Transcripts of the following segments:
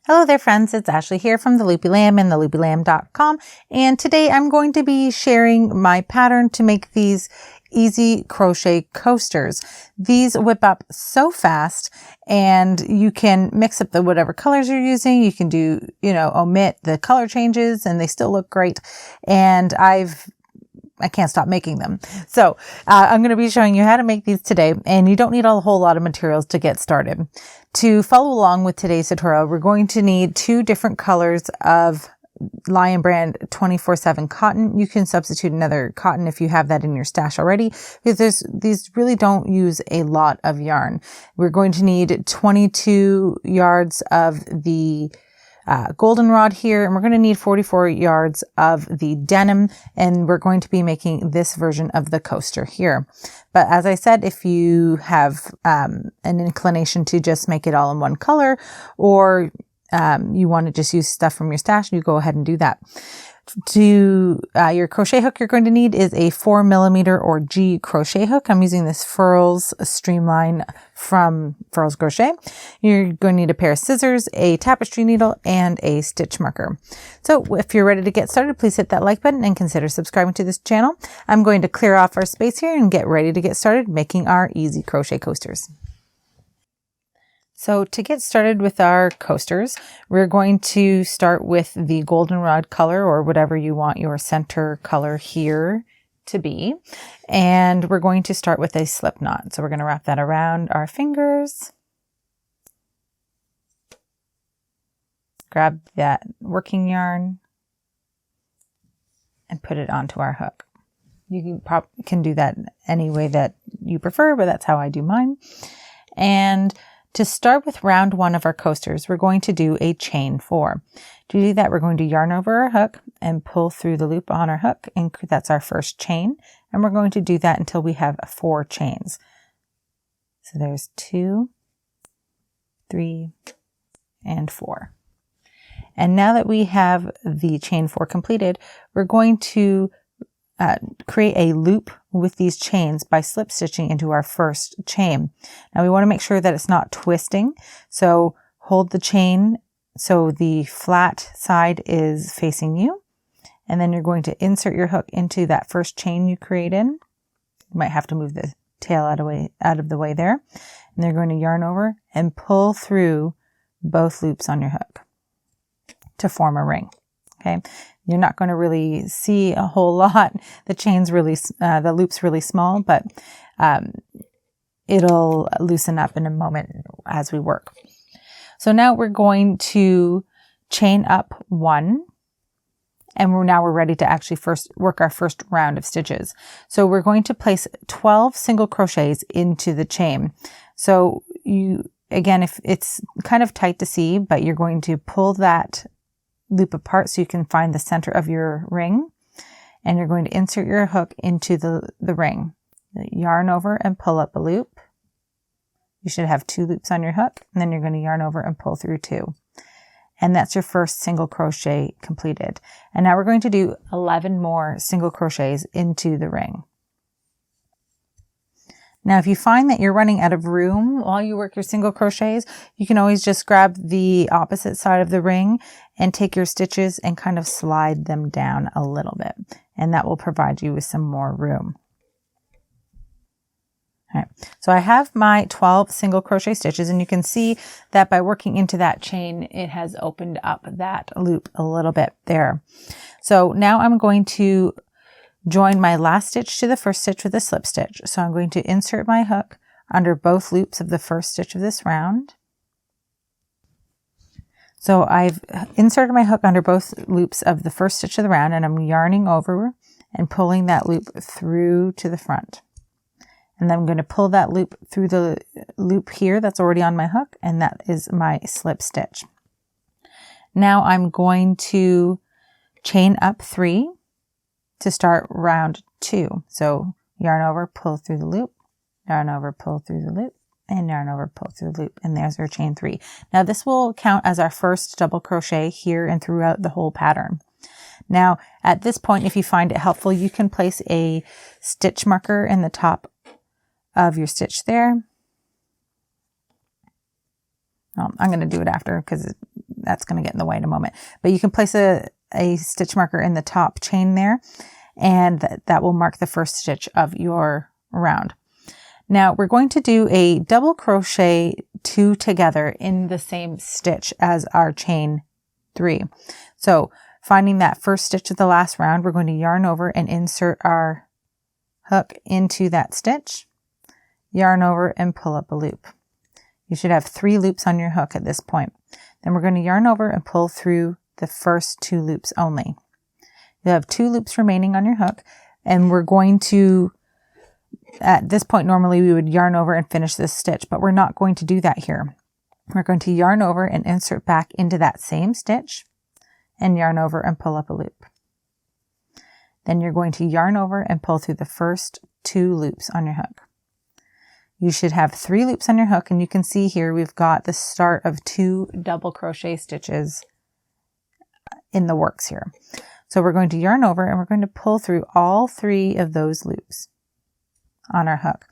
Hello there friends, it's Ashley here from the Loopy Lamb and theloopylamb.com, and today I'm going to be sharing my pattern to make these easy crochet coasters. These whip up so fast, and you can mix up the whatever colors you're using. You can do, omit the color changes and they still look great. And I can't stop making them. So I'm going to be showing you how to make these today, and you don't need a whole lot of materials to get started. To follow along with today's tutorial, we're going to need 2 different colors of Lion Brand 24/7 cotton. You can substitute another cotton if you have that in your stash already, because these really don't use a lot of yarn. We're going to need 22 yards of the goldenrod here, and we're going to need 44 yards of the denim, and we're going to be making this version of the coaster here. But as I said, if you have an inclination to just make it all in one color, or you want to just use stuff from your stash, you go ahead and do that. To your crochet hook you're going to need is a 4mm or G crochet hook. I'm using this Furls Streamline from Furls Crochet. You're going to need a pair of scissors, a tapestry needle, and a stitch marker. So if you're ready to get started, please hit that like button and consider subscribing to this channel. I'm going to clear off our space here and get ready to get started making our easy crochet coasters. So to get started with our coasters, we're going to start with the goldenrod color, or whatever you want your center color here to be. And we're going to start with a slip knot. So we're going to wrap that around our fingers. Grab that working yarn and put it onto our hook. You can do that any way that you prefer, but that's how I do mine. And to start with round 1 of our coasters, we're going to do a chain 4. To do that, we're going to yarn over our hook and pull through the loop on our hook, and that's our first chain. And we're going to do that until we have 4 chains. So there's 2, 3, and 4. And now that we have the chain 4 completed, we're going to create a loop with these chains by slip stitching into our first chain. Now we want to make sure that it's not twisting, so hold the chain so the flat side is facing you, and then you're going to insert your hook into that first chain you created. You might have to move the tail out of the way there, and you're going to yarn over and pull through both loops on your hook to form a ring. Okay, you're not going to really see a whole lot. The loop's really small, but it'll loosen up in a moment as we work. So now we're going to chain up 1, and now we're ready to actually work our first round of stitches. So we're going to place 12 single crochets into the chain. So again, if it's kind of tight to see, but you're going to pull that loop apart so you can find the center of your ring, and you're going to insert your hook into the ring. Yarn over and pull up a loop. You should have 2 loops on your hook, and then you're going to yarn over and pull through 2. And that's your first single crochet completed. And now we're going to do 11 more single crochets into the ring. Now, if you find that you're running out of room while you work your single crochets, you can always just grab the opposite side of the ring and take your stitches and kind of slide them down a little bit. And that will provide you with some more room. All right, so I have my 12 single crochet stitches, and you can see that by working into that chain, it has opened up that loop a little bit there. So now I'm going to join my last stitch to the first stitch with a slip stitch. So I'm going to insert my hook under both loops of the first stitch of this round. So I've inserted my hook under both loops of the first stitch of the round, and I'm yarning over and pulling that loop through to the front. And then I'm going to pull that loop through the loop here that's already on my hook, and that is my slip stitch. Now I'm going to chain up 3 to start round 2. So yarn over, pull through the loop, yarn over, pull through the loop, and yarn over, pull through the loop, and there's our chain 3. Now this will count as our first double crochet here and throughout the whole pattern. Now at this point, if you find it helpful, you can place a stitch marker in the top of your stitch there. I'm going to do it after because that's going to get in the way in a moment. But you can place a stitch marker in the top chain there, and that will mark the first stitch of your round. Now we're going to do a double crochet 2 together in the same stitch as our chain 3. So finding that first stitch of the last round, we're going to yarn over and insert our hook into that stitch, yarn over and pull up a loop. You should have 3 loops on your hook at this point. Then we're going to yarn over and pull through the first 2 loops only. You'll have 2 loops remaining on your hook, and we're going to, at this point, normally we would yarn over and finish this stitch, but we're not going to do that here. We're going to yarn over and insert back into that same stitch and yarn over and pull up a loop. Then you're going to yarn over and pull through the first 2 loops on your hook. You should have 3 loops on your hook, and you can see here we've got the start of 2 double crochet stitches in the works here. So we're going to yarn over and we're going to pull through all 3 of those loops on our hook.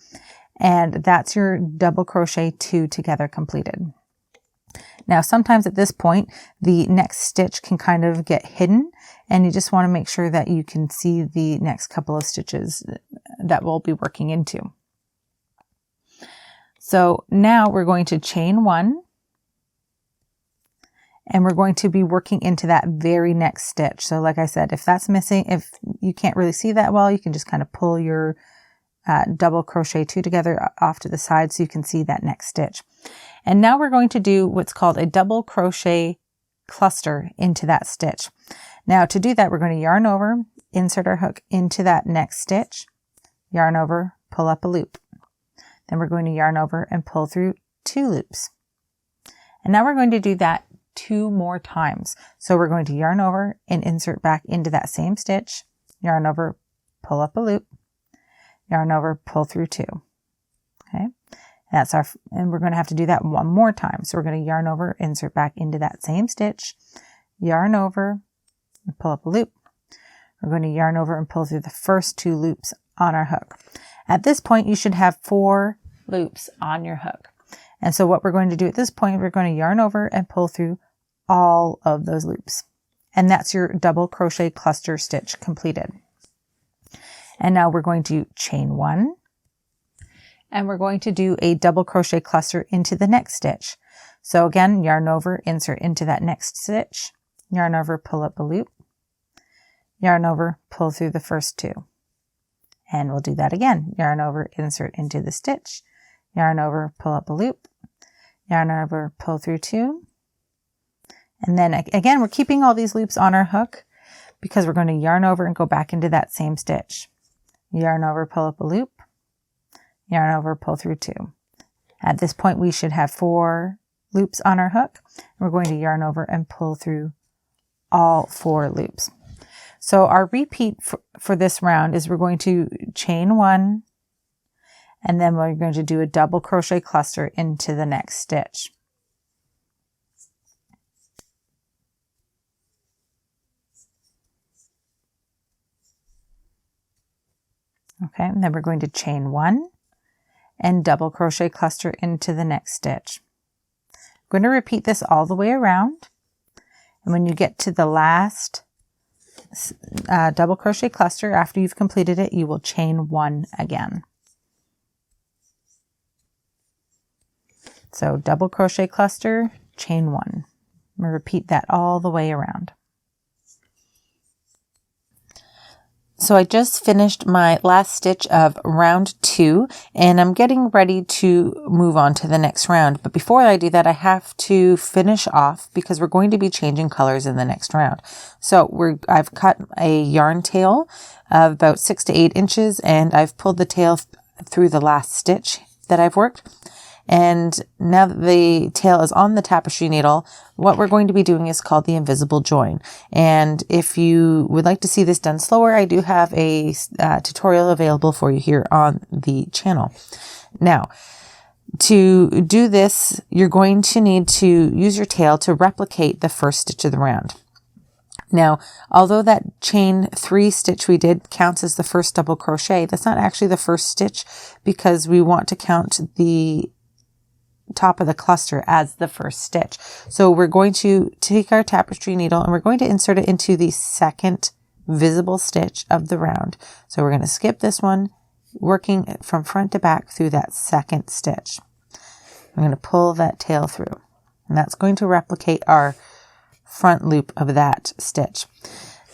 And that's your double crochet 2 together completed. Now, sometimes at this point, the next stitch can kind of get hidden, and you just want to make sure that you can see the next couple of stitches that we'll be working into. So now we're going to chain 1, and we're going to be working into that very next stitch. So like I said, if that's missing, if you can't really see that well, you can just kind of pull your double crochet 2 together off to the side so you can see that next stitch. And now we're going to do what's called a double crochet cluster into that stitch. Now to do that, we're going to yarn over, insert our hook into that next stitch, yarn over, pull up a loop. Then we're going to yarn over and pull through 2 loops. And now we're going to do that 2 more times. So we're going to yarn over and insert back into that same stitch, yarn over, pull up a loop, yarn over, pull through 2. Okay. And we're going to have to do that 1 more time. So we're going to yarn over, insert back into that same stitch, yarn over, and pull up a loop. We're going to yarn over and pull through the first 2 loops on our hook. At this point, you should have 4 loops on your hook. And so what we're going to do at this point, we're going to yarn over and pull through all of those loops. And that's your double crochet cluster stitch completed. And now we're going to chain 1, and we're going to do a double crochet cluster into the next stitch. So again, yarn over, insert into that next stitch, yarn over, pull up a loop, yarn over, pull through the first 2. And we'll do that again. Yarn over, insert into the stitch, yarn over, pull up a loop, yarn over, pull through 2. And then again, we're keeping all these loops on our hook because we're going to yarn over and go back into that same stitch. Yarn over, pull up a loop, yarn over, pull through 2. At this point, we should have 4 loops on our hook. We're going to yarn over and pull through all 4 loops. So our repeat for this round is we're going to chain 1, and then we're going to do a double crochet cluster into the next stitch. Okay, and then we're going to chain 1 and double crochet cluster into the next stitch. I'm going to repeat this all the way around, and when you get to the last double crochet cluster after you've completed it, you will chain 1 again. So double crochet cluster, chain 1. I'm going to repeat that all the way around. So I just finished my last stitch of round 2, and I'm getting ready to move on to the next round. But before I do that, I have to finish off because we're going to be changing colors in the next round. So I've cut a yarn tail of about 6 to 8 inches, and I've pulled the tail through the last stitch that I've worked. And now that the tail is on the tapestry needle, what we're going to be doing is called the invisible join. And if you would like to see this done slower, I do have a tutorial available for you here on the channel. Now, to do this, you're going to need to use your tail to replicate the first stitch of the round. Now, although that chain 3 stitch we did counts as the first double crochet, that's not actually the first stitch because we want to count the top of the cluster as the first stitch. So we're going to take our tapestry needle and we're going to insert it into the second visible stitch of the round. So we're going to skip this one, working from front to back through that second stitch. I'm going to pull that tail through, and that's going to replicate our front loop of that stitch.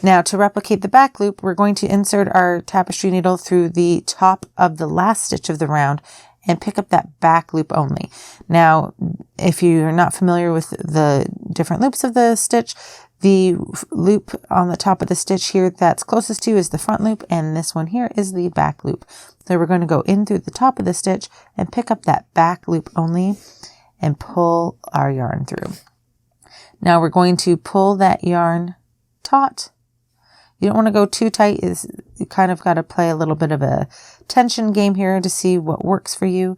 Now to replicate the back loop, we're going to insert our tapestry needle through the top of the last stitch of the round and pick up that back loop only. Now, if you're not familiar with the different loops of the stitch, the loop on the top of the stitch here that's closest to is the front loop, and this one here is the back loop. So we're going to go in through the top of the stitch and pick up that back loop only and pull our yarn through. Now we're going to pull that yarn taut. You don't want to go too tight. You kind of got to play a little bit of a tension game here to see what works for you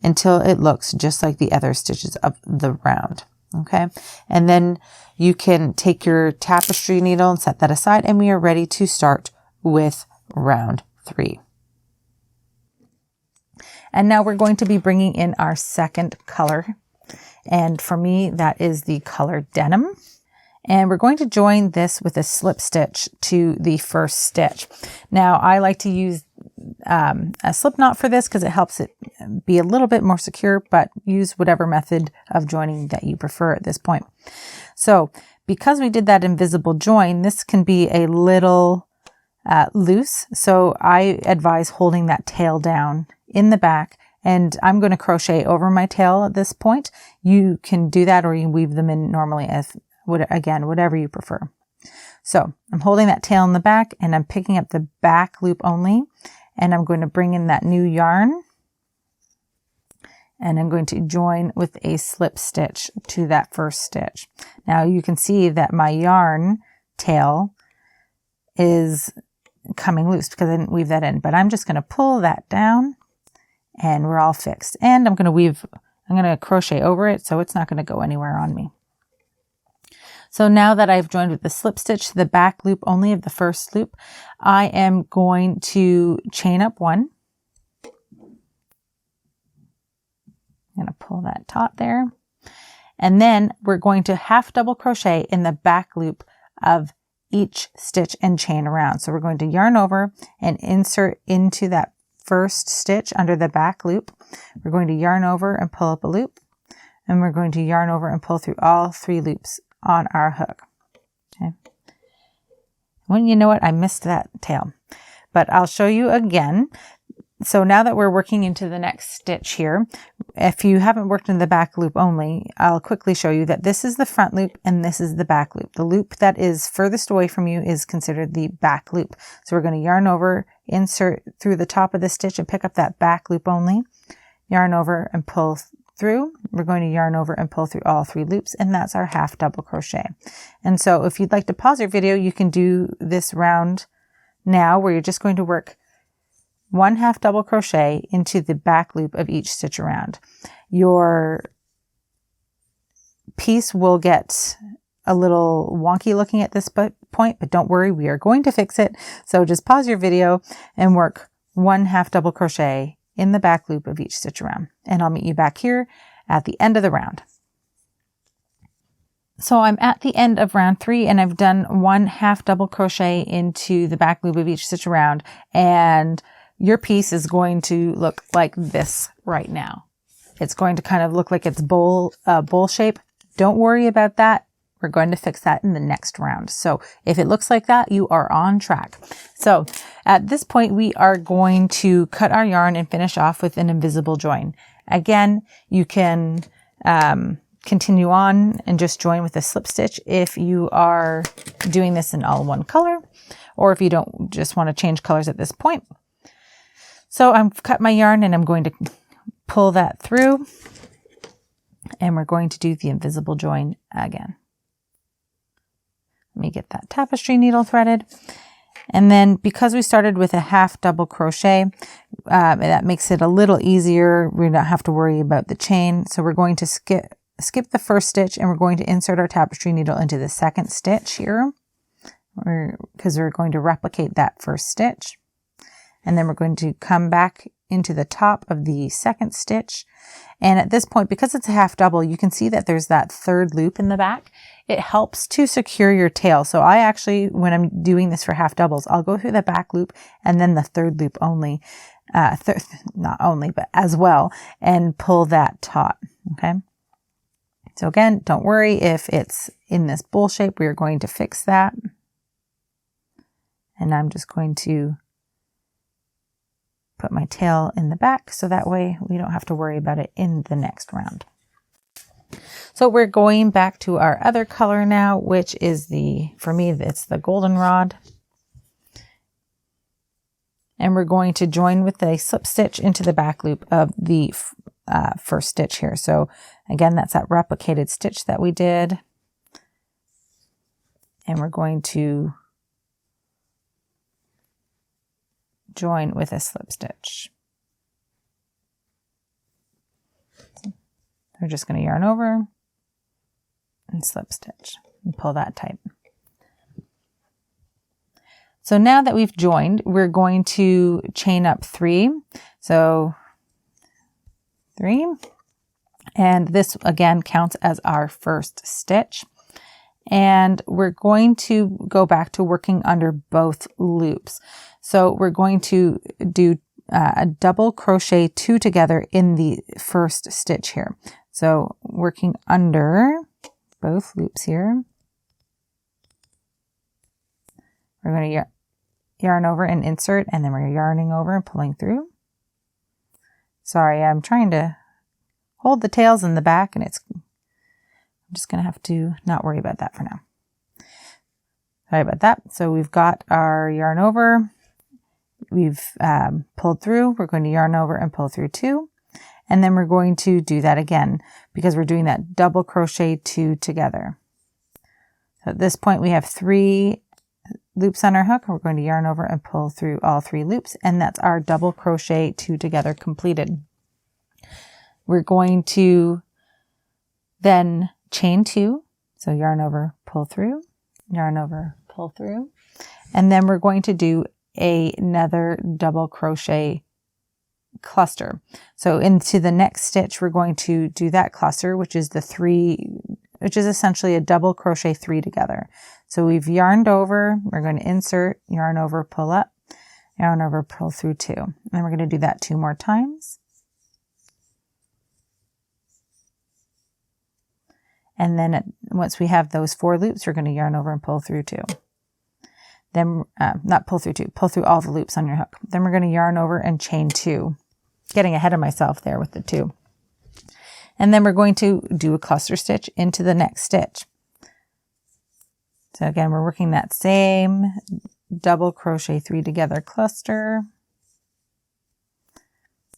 until it looks just like the other stitches of the round. Okay, and then you can take your tapestry needle and set that aside, and we are ready to start with round 3. And now we're going to be bringing in our second color, and for me that is the color denim, and we're going to join this with a slip stitch to the first stitch. Now I like to use a slip knot for this because it helps it be a little bit more secure, but use whatever method of joining that you prefer at this point. So because we did that invisible join, this can be a little loose. So I advise holding that tail down in the back, and I'm going to crochet over my tail at this point. You can do that, or you can weave them in normally as, again, whatever you prefer. So I'm holding that tail in the back and I'm picking up the back loop only, and I'm going to bring in that new yarn and I'm going to join with a slip stitch to that first stitch. Now you can see that my yarn tail is coming loose because I didn't weave that in, but I'm just going to pull that down and we're all fixed. And I'm going to crochet over it so it's not going to go anywhere on me. So now that I've joined with the slip stitch to the back loop only of the first loop, I am going to chain up 1. I'm going to pull that taut there. And then we're going to half double crochet in the back loop of each stitch and chain around. So we're going to yarn over and insert into that first stitch under the back loop. We're going to yarn over and pull up a loop, and we're going to yarn over and pull through all 3 loops on our hook. Okay. When you know it, I missed that tail, but I'll show you again. So now that we're working into the next stitch here, if you haven't worked in the back loop only, I'll quickly show you that this is the front loop and this is the back loop. The loop that is furthest away from you is considered the back loop. So we're going to yarn over, insert through the top of the stitch and pick up that back loop only, yarn over and pull through. We're going to yarn over and pull through all 3 loops, and that's our half double crochet. And so if you'd like to pause your video, you can do this round now where you're just going to work 1 half double crochet into the back loop of each stitch around. Your piece will get a little wonky looking at this point, but don't worry, we are going to fix it. So just pause your video and work 1 half double crochet in the back loop of each stitch around, and I'll meet you back here at the end of the round. So I'm at the end of round 3 and I've done 1 half double crochet into the back loop of each stitch around, and your piece is going to look like this right now. It's going to kind of look like it's bowl shape. Don't worry about that. We're going to fix that in the next round. So if it looks like that, you are on track. So at this point, we are going to cut our yarn and finish off with an invisible join. Again, you can continue on and just join with a slip stitch if you are doing this in all one color, or if you don't just want to change colors at this point. So I've cut my yarn and I'm going to pull that through, and we're going to do the invisible join again. Let me get that tapestry needle threaded. And then because we started with a half double crochet, that makes it a little easier. We don't have to worry about the chain. So we're going to skip the first stitch, and we're going to insert our tapestry needle into the second stitch here, because we're going to replicate that first stitch. And then we're going to come back into the top of the second stitch. And at this point, because it's a half double, you can see that there's that third loop in the back. It helps to secure your tail. So I actually, when I'm doing this for half doubles, I'll go through the back loop and then the third loop only, not only, but as well, and pull that taut. Okay. So again, don't worry if it's in this bowl shape, we are going to fix that. And I'm just going to put my tail in the back so that way we don't have to worry about it in the next round. So we're going back to our other color now, which is for me, it's the goldenrod. And we're going to join with a slip stitch into the back loop of the first stitch here. So again, that's that replicated stitch that we did. And we're going to join with a slip stitch. We're just going to yarn over and slip stitch and pull that tight. So now that we've joined, we're going to chain up 3. So 3, and this again counts as our first stitch. And we're going to go back to working under both loops. So we're going to do a double crochet 2 together in the first stitch here. So working under both loops here. We're going to yarn over and insert, and then we're yarning over and pulling through. Sorry, I'm trying to hold the tails in the back, and I'm just going to have to not worry about that for now. Sorry about that. So we've got our yarn over. We've pulled through. We're going to yarn over and pull through 2. And then we're going to do that again because we're doing that double crochet 2 together. So at this point we have 3 loops on our hook. We're going to yarn over and pull through all 3 loops, and that's our double crochet 2 together completed. We're going to then chain 2. So yarn over, pull through, yarn over, pull through. And then we're going to do another double crochet cluster. So into the next stitch, we're going to do that cluster, which is essentially a double crochet 3 together. So we've yarned over, we're going to insert, yarn over, pull up, yarn over, pull through 2. And we're going to do that 2 more times. And then once we have those 4 loops, we're going to yarn over and pull through 2. Then, not pull through 2, pull through all the loops on your hook. Then we're going to yarn over and chain 2. Getting ahead of myself there with the 2. And then we're going to do a cluster stitch into the next stitch. So again, we're working that same double crochet 3 together cluster.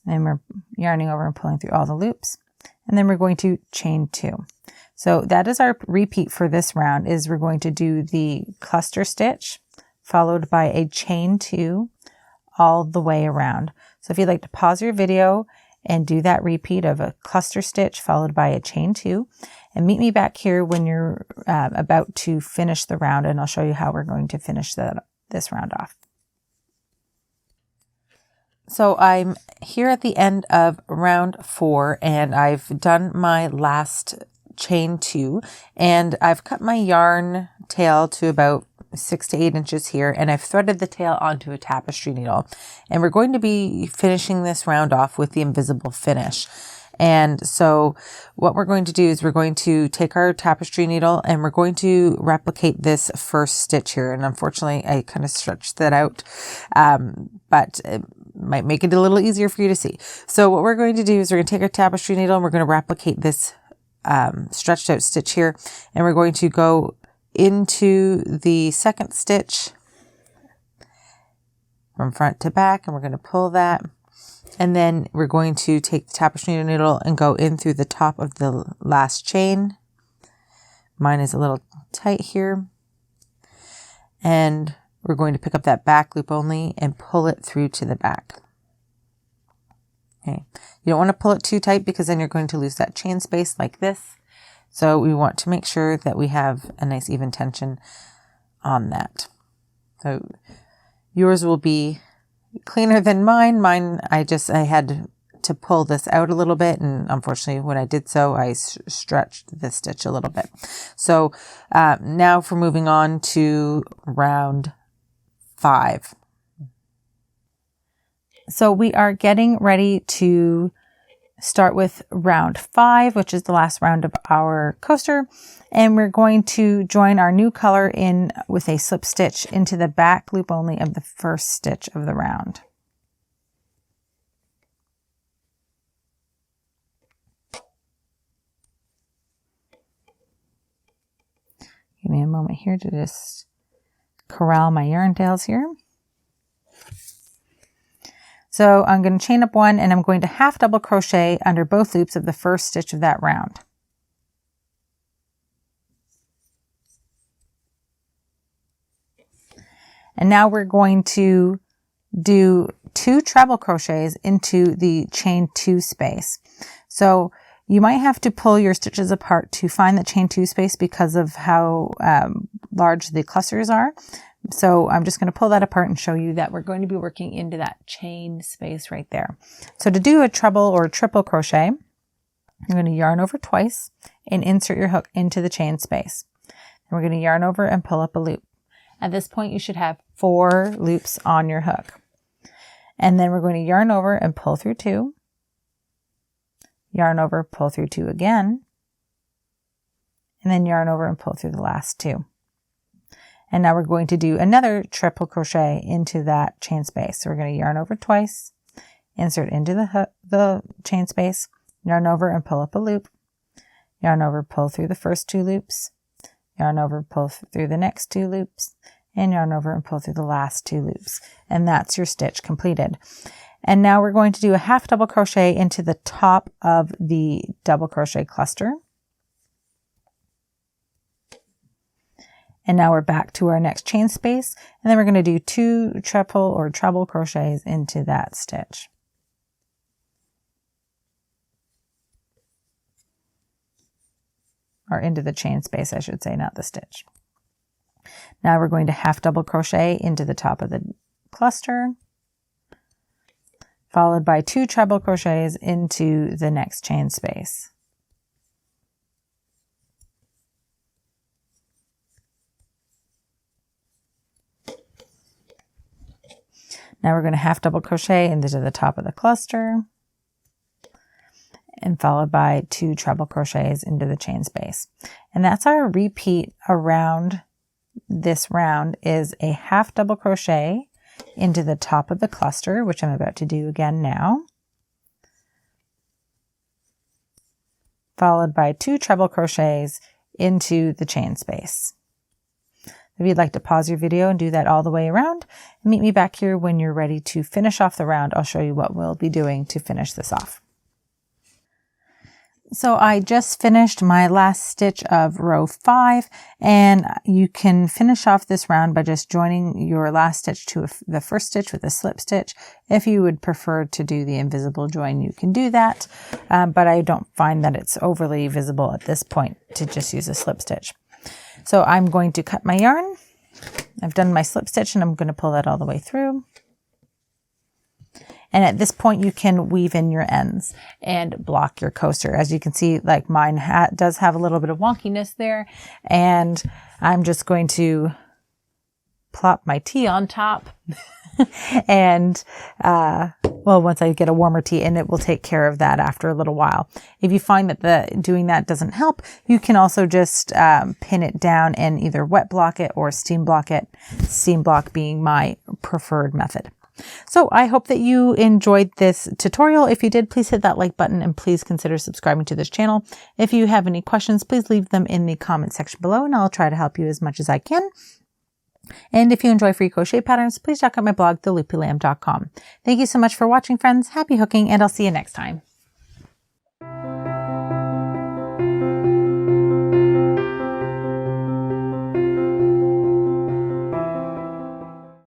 And we're yarning over and pulling through all the loops. And then we're going to chain 2. So that is our repeat for this round, is we're going to do the cluster stitch followed by a chain 2 all the way around. So if you'd like to pause your video and do that repeat of a cluster stitch followed by a chain 2, and meet me back here when you're about to finish the round, and I'll show you how we're going to finish this round off. So I'm here at the end of round 4, and I've done my last chain 2, and I've cut my yarn tail to about 6 to 8 inches here, and I've threaded the tail onto a tapestry needle, and we're going to be finishing this round off with the invisible finish. And so what we're going to do is we're going to take our tapestry needle and we're going to replicate this first stitch here. And unfortunately, I kind of stretched that out, but it might make it a little easier for you to see. So what we're going to do is we're going to take our tapestry needle and we're going to replicate this stretched out stitch here, and we're going to go into the second stitch from front to back, and we're going to pull that, and then we're going to take the tapestry needle and go in through the top of the last chain. Mine is a little tight here, and we're going to pick up that back loop only and pull it through to the back. Okay, you don't want to pull it too tight because then you're going to lose that chain space like this. So we want to make sure that we have a nice even tension on that. So yours will be cleaner than mine. Mine, I had to pull this out a little bit, and unfortunately when I did so, I stretched the stitch a little bit. So now for moving on to round 5. So we are getting ready to start with round 5, which is the last round of our coaster. And we're going to join our new color in with a slip stitch into the back loop only of the first stitch of the round. Give me a moment here to just corral my yarn tails here. So I'm going to chain up 1 and I'm going to half double crochet under both loops of the first stitch of that round. And now we're going to do 2 treble crochets into the chain 2 space. So you might have to pull your stitches apart to find the chain 2 space because of how large the clusters are. So I'm just going to pull that apart and show you that we're going to be working into that chain space right there. So to do a treble or triple crochet, you're going to yarn over twice and insert your hook into the chain space. And we're going to yarn over and pull up a loop. At this point, you should have 4 loops on your hook. And then we're going to yarn over and pull through 2. Yarn over, pull through 2 again. And then yarn over and pull through the last 2. And now we're going to do another triple crochet into that chain space. So we're going to yarn over twice, insert into the chain space, yarn over and pull up a loop, yarn over, pull through the first 2 loops, yarn over, pull through the next 2 loops, and yarn over and pull through the last 2 loops. And that's your stitch completed. And now we're going to do a half double crochet into the top of the double crochet cluster. And now we're back to our next chain space, and then we're going to do 2 triple or treble crochets into that stitch. Or into the chain space, I should say, not the stitch. Now we're going to half double crochet into the top of the cluster, followed by 2 treble crochets into the next chain space. Now we're going to half double crochet into the top of the cluster and followed by 2 treble crochets into the chain space. And that's our repeat around this round, is a half double crochet into the top of the cluster, which I'm about to do again now, followed by 2 treble crochets into the chain space. If you'd like to pause your video and do that all the way around, meet me back here when you're ready to finish off the round. I'll show you what we'll be doing to finish this off. So I just finished my last stitch of row 5, and you can finish off this round by just joining your last stitch to the first stitch with a slip stitch. If you would prefer to do the invisible join, you can do that, but I don't find that it's overly visible at this point to just use a slip stitch. So I'm going to cut my yarn. I've done my slip stitch and I'm going to pull that all the way through. And at this point you can weave in your ends and block your coaster. As you can see, like mine does have a little bit of wonkiness there. And I'm just going to plop my tea on top and well, once I get a warmer tea, and it will take care of that after a little while. If you find that doing that doesn't help, you can also just pin it down and either wet block it or steam block it, steam block being my preferred method. So I hope that you enjoyed this tutorial. If you did, please hit that like button and please consider subscribing to this channel. If you have any questions, please leave them in the comment section below and I'll try to help you as much as I can. And if you enjoy free crochet patterns, please check out my blog, theloopylamb.com. Thank you so much for watching, friends. Happy hooking, and I'll see you next time.